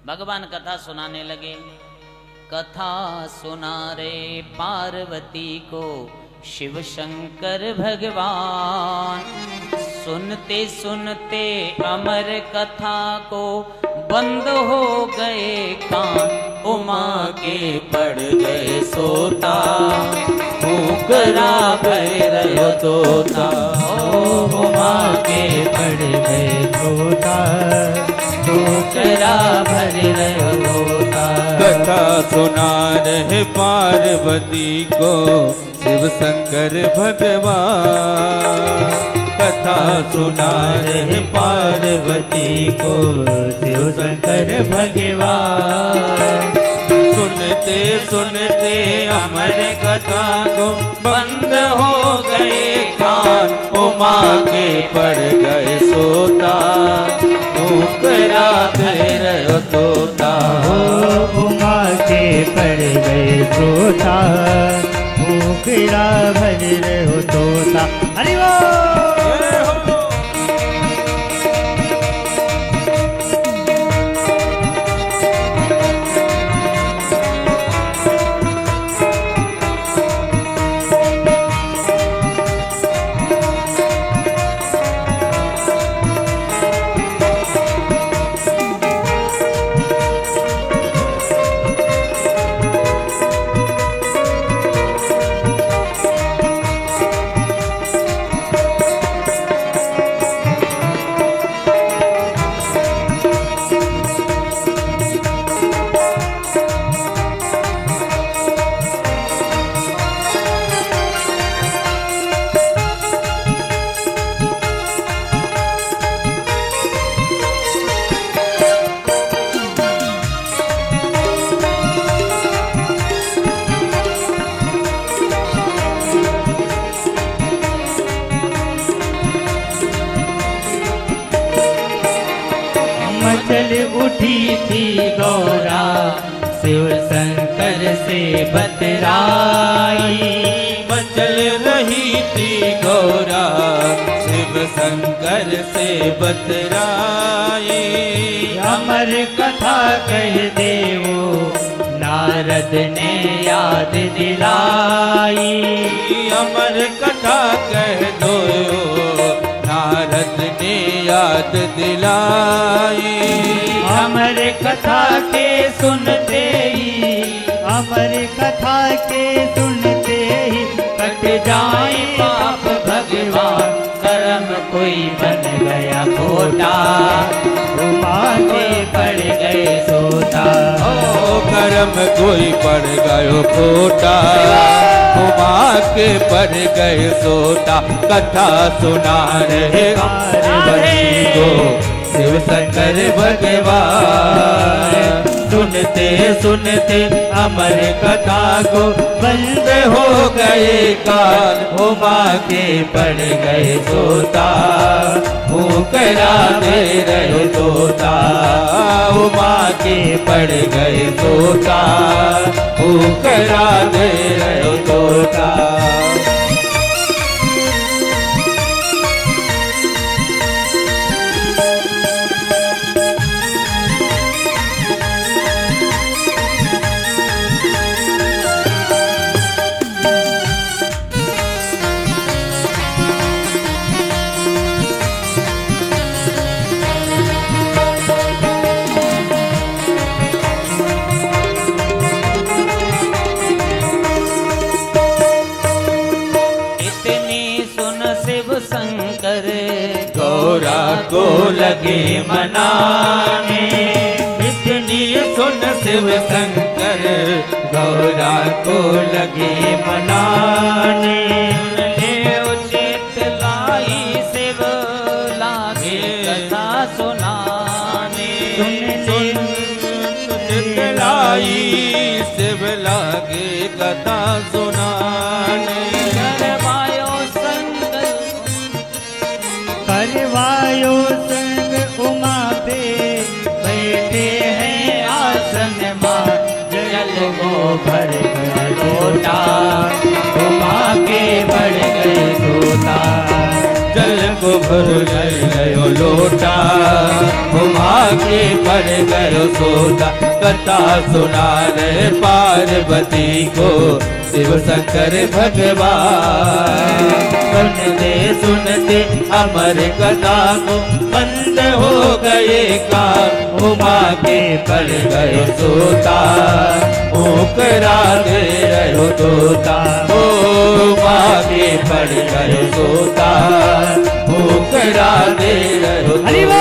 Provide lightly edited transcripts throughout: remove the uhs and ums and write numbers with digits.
भगवान कथा सुनाने लगे। कथा सुना रे पार्वती को शिव शंकर भगवान, सुनते सुनते अमर कथा को बंद हो गए कान। उमा के पड़ गए सोता, मुकरा भैरव तोता। उमा के पड़ गए सोता, मुकरा भैरव तोता। कथा सुना रहे पार्वती को शिव शंकर भगवान, कथा सुना रहे पार्वती को शिव शंकर भगवान। सुनते सुनते अमर कथा को बंद हो गए कान। उमा के पड़ गए सोता, मुकरा भैरव तोता। उमा के पड़ गए सोता, मुकरा भैरव तोता। हरि बोल। मचल उठी थी गौरा शिव शंकर से बतराई। मचल रही थी गौरा शिव शंकर से बतराई। अमर कथा कह देवो नारद ने याद दिलाई। अमर कथा कह दो नारद ने याद दिलाई। अमर कथा के सुनते ही, अमर कथा के सुनते ही कट जाए पाप भगवान। कर्म कोई बन गया खोटा, उमा के पड़ गए सोता। ओ कर्म कोई पड़ गयो खोटा, उमा के पड़ गए सोता। कथा सुना रहे पार्वती को शिव शंकर भगवान। सुनते सुनते अमर कथा को बंद हो गए कान। उमा के पड़ गए सोता, मुकरा भैरव तोता। उमा के पड़ गए सोता, मुकरा भैरव तोता। गौरा को लगे मनाने। इतनी सुन शिव शंकर गौरा को लगे मनाने। ले उचित लाई शिव लागे कथा सुनाने। उचित लाई शिव लागे कथा सुनाने। करवायो संग उमा पे बैठे हैं आसन मां। जल को भर गया लोटा, उमा के बढ़ गए सोता। जल को भर गयो लोटा, उमा के पड़ गयो सोता। कथा सुना रहे पार्वती को शिव शंकर भगवान। सुनते अमर कथा को बंद हो गए कान। उमा के पड़ गयो सोता ओकरा दे रहो तोता। उमा के पड़ गयो सोता ओकरा दे रहो तोता।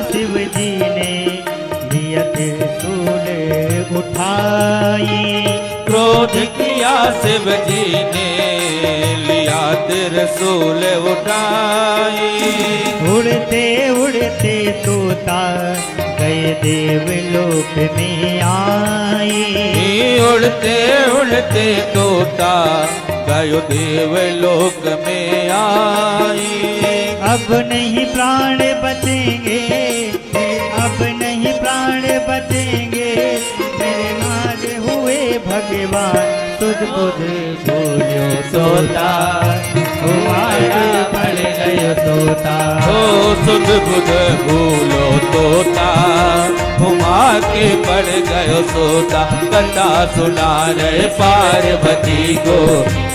शिव जी ने लिया त्रिशूल उठाई। क्रोध किया शिव जी ने लिया त्रिशूल उठाई। उड़ते उड़ते तोता गए देवलोक में आई। उड़ते उड़ते तोता गयो देवलोक में आई। अब नहीं प्राण बचेंगे, अब नहीं प्राण बचेंगे, मेरे नाज हुए भगवान। तुझ बुध बोलियो सोता तुम्हारा पड़ गयो सोता। ओ सुध बुध भूलो तोता हुमा के पड़ गयो सोता। कथा सुना रहे पार्वती को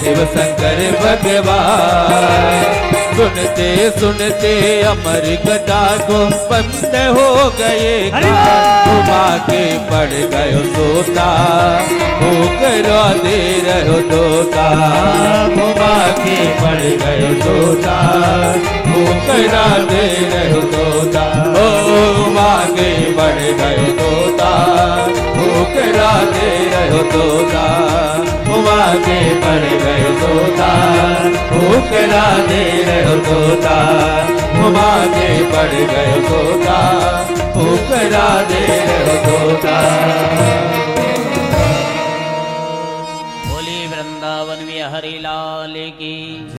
शिव शंकर भगवान। सुनते सुनते अमर कथा को बंद हो गए हुमा के पड़ गयो सोता होकरा दे रहो तोता। हुमा के पड़ गयो सोता होकरा दे रहो तोता। हुमा के पड़ गयो तोता होकरा दे रहो तोता। हुमा के पड़ गयो तोता होकरा दे रहो तोता। हुमा के पड़ गयो तोता होकरा दे रहो तोता। बोली वृंदावन विहरी लाल की।